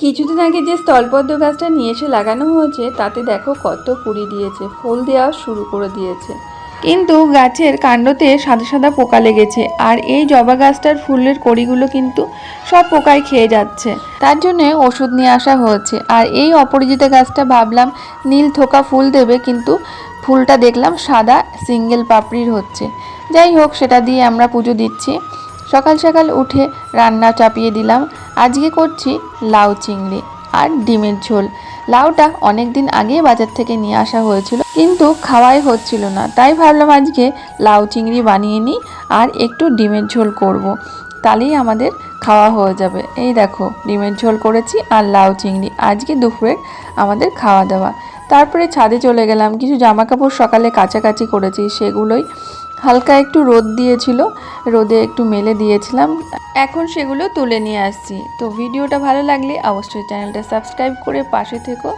কিছুদিন আগে যে স্থলপদ্ম গাছটা নিয়ে এসে লাগানো হয়েছে তাতে দেখো কত কুড়ি দিয়েছে, ফুল দেওয়া শুরু করে দিয়েছে, কিন্তু গাছের কাণ্ডতে সাদা সাদা পোকা লেগেছে। আর এই জবা গাছটার ফুলের কড়িগুলো কিন্তু সব পোকায় খেয়ে যাচ্ছে, তার জন্যে ওষুধ নিয়ে আসা হয়েছে। আর এই অপরাজিতা গাছটা ভাবলাম নীল থোকা ফুল দেবে, কিন্তু ফুলটা দেখলাম সাদা সিঙ্গেল পাপড়ির হচ্ছে। যাই হোক, সেটা দিয়ে আমরা পুজো দিচ্ছি। সকাল সকাল উঠে রান্না চাপিয়ে দিলাম। আজকে করছি লাউ চিংড়ি আর ডিমের ঝোল। লাউটা অনেক দিন আগে বাজার থেকে নিয়ে আসা হয়েছিল, কিন্তু খাওয়াই হচ্ছিল না, তাই ভাবলাম আজকে লাউ চিংড়ি বানিয়ে নিই আর একটু ডিমের ঝোল করব, তাহলেই আমাদের খাওয়া হয়ে যাবে। এই দেখো, ডিমের ঝোল করেছি আর লাউ চিংড়ি আজকে দুপুরের আমাদের খাওয়া দাওয়া। তারপরে ছাদে চলে গেলাম, কিছু জামা কাপড় সকালে কাচাকাচি করেছি, সেগুলোই হালকা একটু রোদ দিয়েছিল, রোদে একটু মেলে দিয়েছিলাম, এখন সেগুলো তুলে নিয়ে আসছি। তো ভিডিওটা ভালো লাগলে অবশ্যই চ্যানেলটা সাবস্ক্রাইব করে পাশে থেকো।